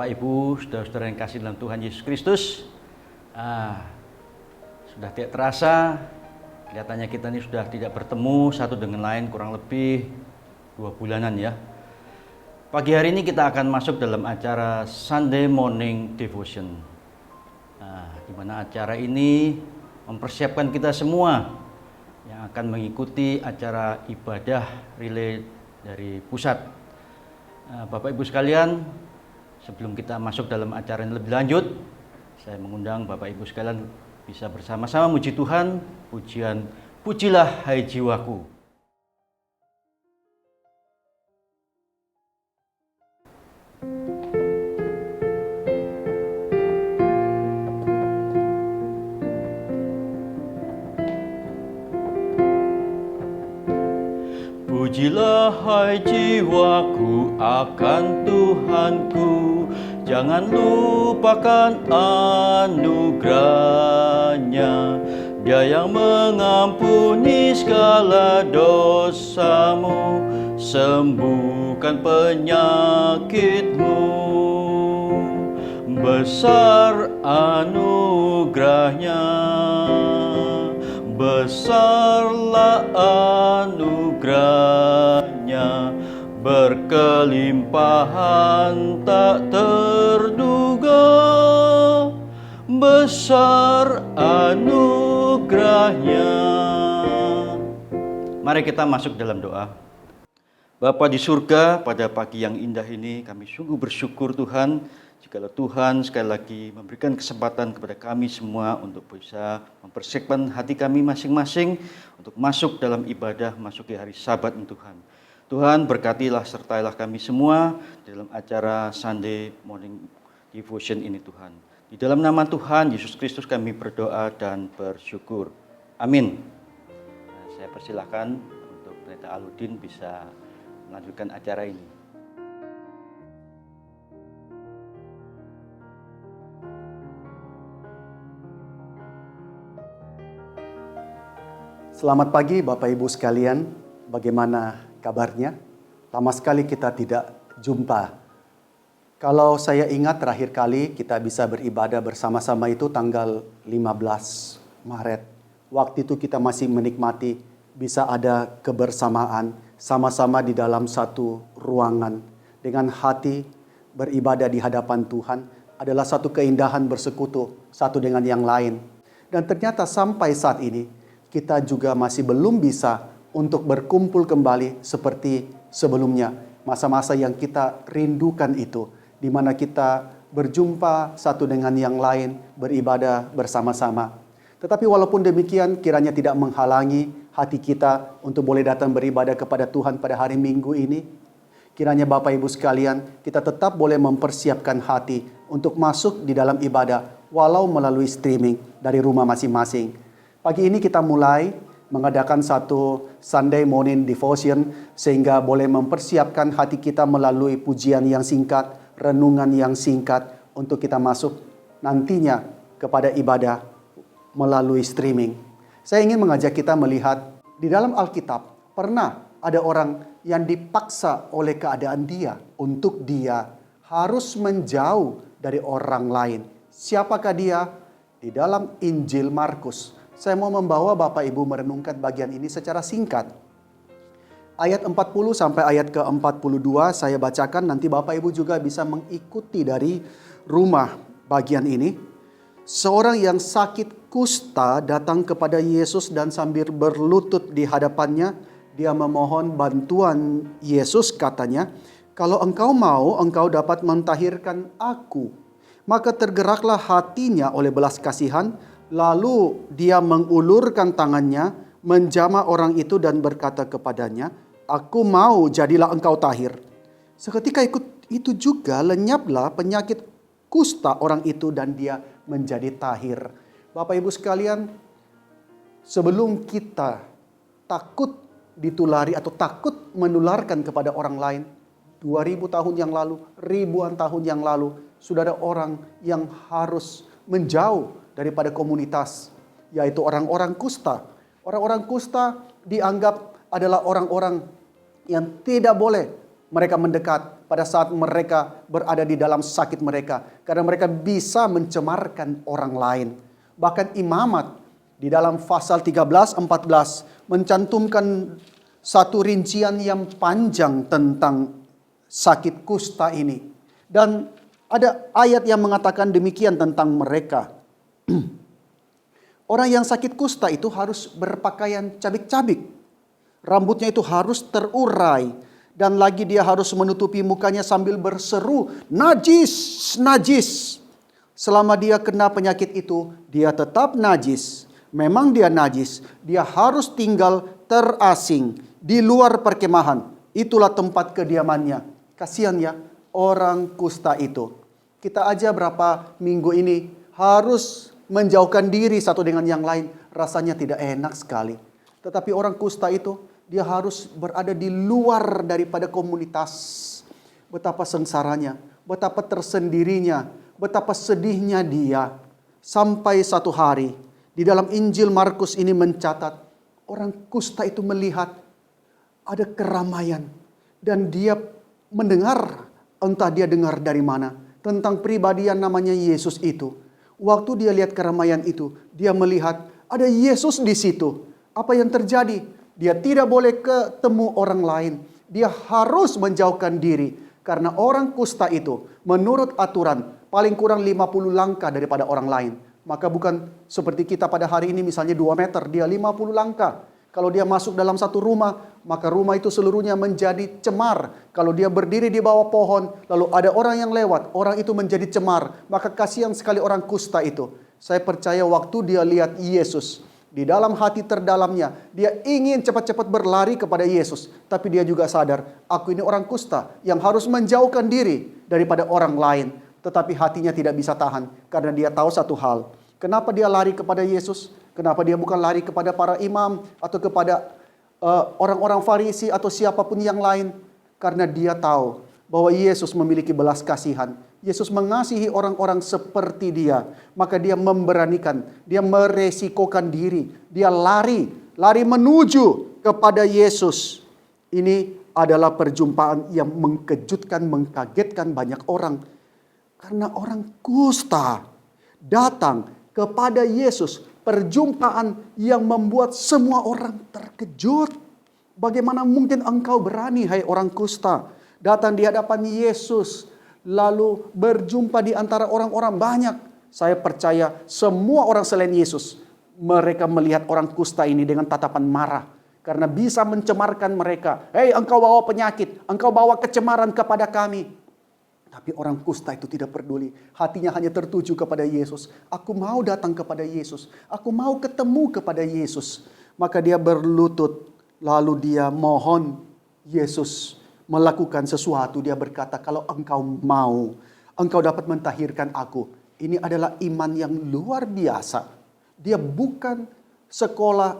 Bapak Ibu, saudara-saudara yang kasih dalam Tuhan Yesus Kristus. Sudah tidak terasa, kelihatannya kita ini sudah tidak bertemu satu dengan lain kurang lebih 2 bulanan ya. Pagi hari ini kita akan masuk dalam acara Sunday Morning Devotion. Di mana acara ini mempersiapkan kita semua yang akan mengikuti acara ibadah relay dari pusat. Bapak Ibu sekalian, sebelum kita masuk dalam acara yang lebih lanjut, saya mengundang Bapak Ibu sekalian bisa bersama-sama muji Tuhan, pujian "Pujilah hai jiwaku". Pujilah hai jiwaku akan Tuhanku, jangan lupakan anugerahnya. Dia yang mengampuni segala dosamu, sembuhkan penyakitmu. Besar anugerahnya, besarlah anugerahnya, berkelimpahan tak terduga. Besar anugerahnya. Mari kita masuk dalam doa. Bapa di surga, pada pagi yang indah ini kami sungguh bersyukur Tuhan, jikalau Tuhan sekali lagi memberikan kesempatan kepada kami semua untuk bisa mempersiapkan hati kami masing-masing untuk masuk dalam ibadah, masuki hari Sabat Tuhan. Tuhan berkatilah sertailah kami semua dalam acara Sunday Morning Devotion ini Tuhan. Di dalam nama Tuhan Yesus Kristus kami berdoa dan bersyukur. Amin. Saya persilahkan untuk Pendeta Aludin bisa melanjutkan acara ini. Selamat pagi Bapak Ibu sekalian, bagaimana kabarnya? Lama sekali kita tidak jumpa. Kalau saya ingat terakhir kali kita bisa beribadah bersama-sama itu tanggal 15 Maret. Waktu itu kita masih menikmati bisa ada kebersamaan sama-sama di dalam satu ruangan dengan hati beribadah di hadapan Tuhan adalah satu keindahan bersekutu satu dengan yang lain. Dan ternyata sampai saat ini kita juga masih belum bisa untuk berkumpul kembali seperti sebelumnya. Masa-masa yang kita rindukan itu, di mana kita berjumpa satu dengan yang lain, beribadah bersama-sama. Tetapi walaupun demikian, kiranya tidak menghalangi hati kita untuk boleh datang beribadah kepada Tuhan pada hari Minggu ini. Kiranya Bapak Ibu sekalian, kita tetap boleh mempersiapkan hati untuk masuk di dalam ibadah, walau melalui streaming dari rumah masing-masing. Pagi ini kita mulai mengadakan satu Sunday Morning Devotion sehingga boleh mempersiapkan hati kita melalui pujian yang singkat, renungan yang singkat untuk kita masuk nantinya kepada ibadah melalui streaming. Saya ingin mengajak kita melihat di dalam Alkitab pernah ada orang yang dipaksa oleh keadaan dia untuk dia harus menjauh dari orang lain. Siapakah dia? Di dalam Injil Markus. Saya mau membawa Bapak Ibu merenungkan bagian ini secara singkat. Ayat 40 sampai ayat ke-42 saya bacakan, nanti Bapak Ibu juga bisa mengikuti dari rumah bagian ini. Seorang yang sakit kusta datang kepada Yesus dan sambil berlutut di hadapannya, dia memohon bantuan Yesus, katanya, "Kalau engkau mau, engkau dapat mentahirkan aku." Maka tergeraklah hatinya oleh belas kasihan, lalu dia mengulurkan tangannya, menjamah orang itu dan berkata kepadanya, "Aku mau, jadilah engkau tahir." Seketika itu juga lenyaplah penyakit kusta orang itu dan dia menjadi tahir. Bapak Ibu sekalian, sebelum kita takut ditulari atau takut menularkan kepada orang lain, 2000 tahun yang lalu, ribuan tahun yang lalu, sudah ada orang yang harus menjauh daripada komunitas, yaitu orang-orang kusta. Orang-orang kusta dianggap adalah orang-orang yang tidak boleh mereka mendekat pada saat mereka berada di dalam sakit mereka. Karena mereka bisa mencemarkan orang lain. Bahkan imamat di dalam pasal 13-14 mencantumkan satu rincian yang panjang tentang sakit kusta ini. Dan ada ayat yang mengatakan demikian tentang mereka. Orang yang sakit kusta itu harus berpakaian cabik-cabik. Rambutnya itu harus terurai. Dan lagi dia harus menutupi mukanya sambil berseru, najis, najis. Selama dia kena penyakit itu, dia tetap najis. Memang dia najis, dia harus tinggal terasing di luar perkemahan. Itulah tempat kediamannya. Kasihan ya orang kusta itu. Kita aja berapa minggu ini harus menjauhkan diri satu dengan yang lain. Rasanya tidak enak sekali. Tetapi orang kusta itu, dia harus berada di luar daripada komunitas. Betapa sengsaranya, betapa tersendirinya, betapa sedihnya dia. Sampai satu hari, di dalam Injil Markus ini mencatat, orang kusta itu melihat ada keramaian. Dan dia mendengar, entah dia dengar dari mana, tentang pribadi yang namanya Yesus itu. Waktu dia lihat keramaian itu, dia melihat ada Yesus di situ. Apa yang terjadi? Dia tidak boleh ketemu orang lain. Dia harus menjauhkan diri. Karena orang kusta itu, menurut aturan, paling kurang 50 langkah daripada orang lain. Maka bukan seperti kita pada hari ini misalnya 2 meter, dia 50 langkah. Kalau dia masuk dalam satu rumah, maka rumah itu seluruhnya menjadi cemar. Kalau dia berdiri di bawah pohon, lalu ada orang yang lewat, orang itu menjadi cemar. Maka kasihan sekali orang kusta itu. Saya percaya waktu dia lihat Yesus, di dalam hati terdalamnya, dia ingin cepat-cepat berlari kepada Yesus. Tapi dia juga sadar, aku ini orang kusta yang harus menjauhkan diri daripada orang lain. Tetapi hatinya tidak bisa tahan, karena dia tahu satu hal. Kenapa dia lari kepada Yesus? Kenapa dia bukan lari kepada para imam atau kepada orang-orang Farisi atau siapapun yang lain? Karena dia tahu bahwa Yesus memiliki belas kasihan. Yesus mengasihi orang-orang seperti dia. Maka dia memberanikan, dia meresikokan diri. Dia lari menuju kepada Yesus. Ini adalah perjumpaan yang mengkejutkan, mengkagetkan banyak orang. Karena orang kusta datang kepada Yesus. Perjumpaan yang membuat semua orang terkejut. Bagaimana mungkin engkau berani, hai orang kusta, datang di hadapan Yesus, lalu berjumpa di antara orang-orang banyak. Saya percaya semua orang selain Yesus, mereka melihat orang kusta ini dengan tatapan marah. Karena bisa mencemarkan mereka. Hei, engkau bawa penyakit, engkau bawa kecemaran kepada kami. Tapi orang kusta itu tidak peduli. Hatinya hanya tertuju kepada Yesus. Aku mau datang kepada Yesus. Aku mau ketemu kepada Yesus. Maka dia berlutut. Lalu dia mohon Yesus melakukan sesuatu. Dia berkata, kalau engkau mau, engkau dapat mentahirkan aku. Ini adalah iman yang luar biasa. Dia bukan sekolah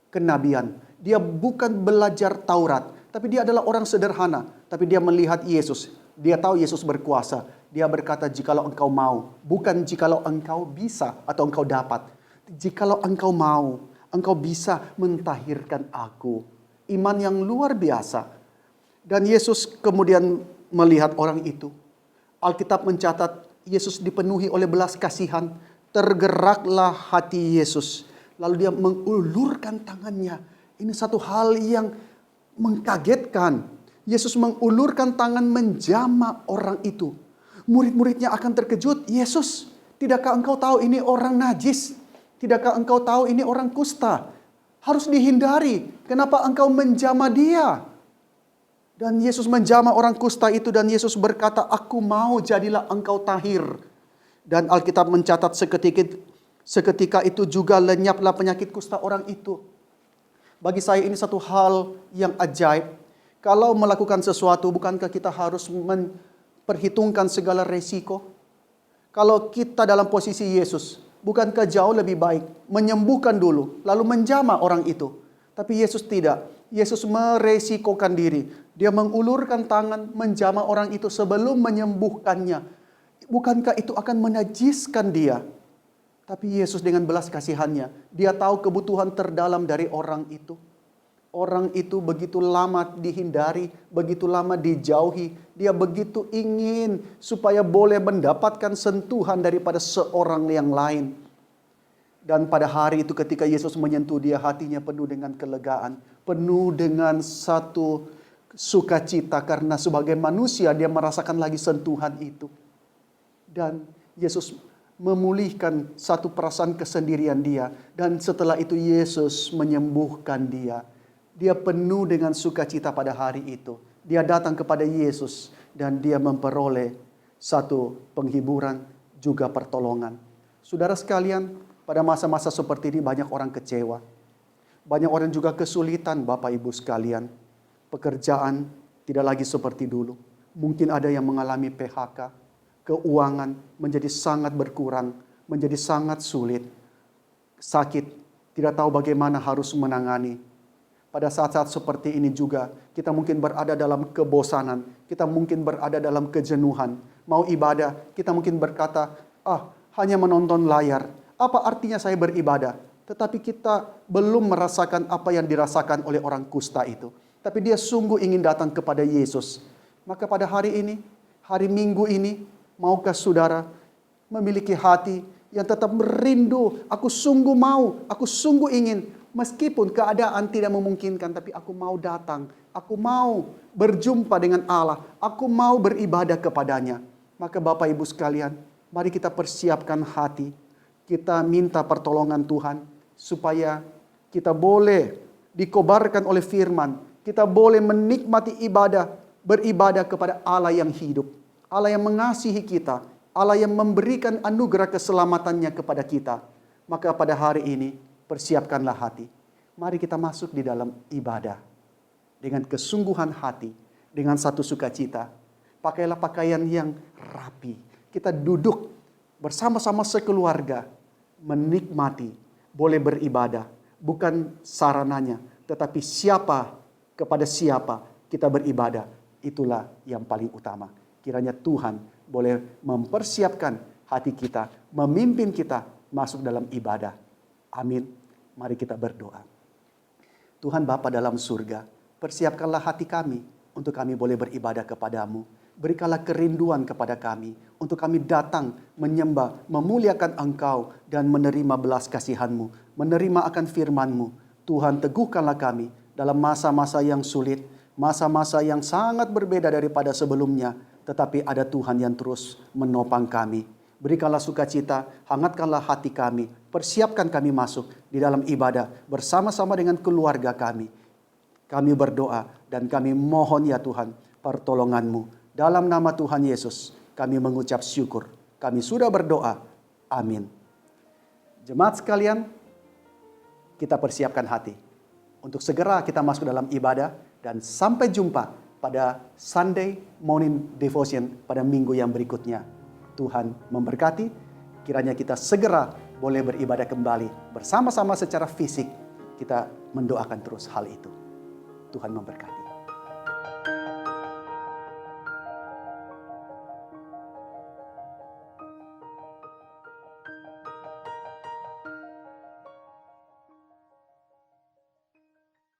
kenabian. Dia bukan belajar Taurat. Tapi dia adalah orang sederhana. Tapi dia melihat Yesus. Dia tahu Yesus berkuasa. Dia berkata, jikalau engkau mau. Bukan jikalau engkau bisa atau engkau dapat. Jikalau engkau mau, engkau bisa mentahirkan aku. Iman yang luar biasa. Dan Yesus kemudian melihat orang itu. Alkitab mencatat, Yesus dipenuhi oleh belas kasihan. Tergeraklah hati Yesus. Lalu dia mengulurkan tangannya. Ini satu hal yang mengkagetkan. Yesus mengulurkan tangan menjamah orang itu. Murid-muridnya akan terkejut. Yesus, tidakkah engkau tahu ini orang najis? Tidakkah engkau tahu ini orang kusta? Harus dihindari. Kenapa engkau menjamah dia? Dan Yesus menjamah orang kusta itu dan Yesus berkata, aku mau jadilah engkau tahir. Dan Alkitab mencatat seketika itu juga lenyaplah penyakit kusta orang itu. Bagi saya ini satu hal yang ajaib. Kalau melakukan sesuatu, bukankah kita harus memperhitungkan segala resiko? Kalau kita dalam posisi Yesus, bukankah jauh lebih baik menyembuhkan dulu, lalu menjamah orang itu? Tapi Yesus tidak. Yesus meresikokan diri. Dia mengulurkan tangan, menjamah orang itu sebelum menyembuhkannya. Bukankah itu akan menajiskan dia? Tapi Yesus dengan belas kasihannya, dia tahu kebutuhan terdalam dari orang itu. Orang itu begitu lama dihindari, begitu lama dijauhi. Dia begitu ingin supaya boleh mendapatkan sentuhan daripada seorang yang lain. Dan pada hari itu ketika Yesus menyentuh dia, hatinya penuh dengan kelegaan, penuh dengan satu sukacita karena sebagai manusia dia merasakan lagi sentuhan itu. Dan Yesus memulihkan satu perasaan kesendirian dia. Dan setelah itu Yesus menyembuhkan dia. Dia penuh dengan sukacita pada hari itu. Dia datang kepada Yesus dan dia memperoleh satu penghiburan juga pertolongan. Saudara sekalian, pada masa-masa seperti ini banyak orang kecewa. Banyak orang juga kesulitan, Bapak Ibu sekalian. Pekerjaan tidak lagi seperti dulu. Mungkin ada yang mengalami PHK. Keuangan menjadi sangat berkurang, menjadi sangat sulit. Sakit, tidak tahu bagaimana harus menangani. Pada saat-saat seperti ini juga, kita mungkin berada dalam kebosanan, kita mungkin berada dalam kejenuhan. Mau ibadah, kita mungkin berkata, hanya menonton layar. Apa artinya saya beribadah? Tetapi kita belum merasakan apa yang dirasakan oleh orang kusta itu. Tapi dia sungguh ingin datang kepada Yesus. Maka pada hari ini, hari Minggu ini, maukah saudara memiliki hati yang tetap merindu? Aku sungguh mau, aku sungguh ingin. Meskipun keadaan tidak memungkinkan, tapi aku mau datang. Aku mau berjumpa dengan Allah. Aku mau beribadah kepadanya. Maka Bapak Ibu sekalian, mari kita persiapkan hati. Kita minta pertolongan Tuhan supaya kita boleh dikobarkan oleh firman. Kita boleh menikmati ibadah, beribadah kepada Allah yang hidup. Allah yang mengasihi kita. Allah yang memberikan anugerah keselamatannya kepada kita. Maka pada hari ini, persiapkanlah hati. Mari kita masuk di dalam ibadah. Dengan kesungguhan hati. Dengan satu sukacita. Pakailah pakaian yang rapi. Kita duduk bersama-sama sekeluarga. Menikmati. Boleh beribadah. Bukan sarananya. Tetapi kepada siapa kita beribadah. Itulah yang paling utama. Kiranya Tuhan boleh mempersiapkan hati kita. Memimpin kita masuk dalam ibadah. Amin. Mari kita berdoa. Tuhan Bapa dalam surga, persiapkanlah hati kami untuk kami boleh beribadah kepadamu. Berikanlah kerinduan kepada kami untuk kami datang menyembah, memuliakan Engkau dan menerima belas kasihan-Mu, menerima akan firman-Mu. Tuhan teguhkanlah kami dalam masa-masa yang sulit, masa-masa yang sangat berbeda daripada sebelumnya, tetapi ada Tuhan yang terus menopang kami. Berikanlah sukacita, hangatkanlah hati kami, persiapkan kami masuk di dalam ibadah bersama-sama dengan keluarga kami. Kami berdoa dan kami mohon ya Tuhan pertolongan-Mu. Dalam nama Tuhan Yesus kami mengucap syukur. Kami sudah berdoa. Amin. Jemaat sekalian, kita persiapkan hati untuk segera kita masuk dalam ibadah dan sampai jumpa pada Sunday Morning Devotion pada minggu yang berikutnya. Tuhan memberkati, kiranya kita segera boleh beribadah kembali bersama-sama secara fisik. Kita mendoakan terus hal itu. Tuhan memberkati.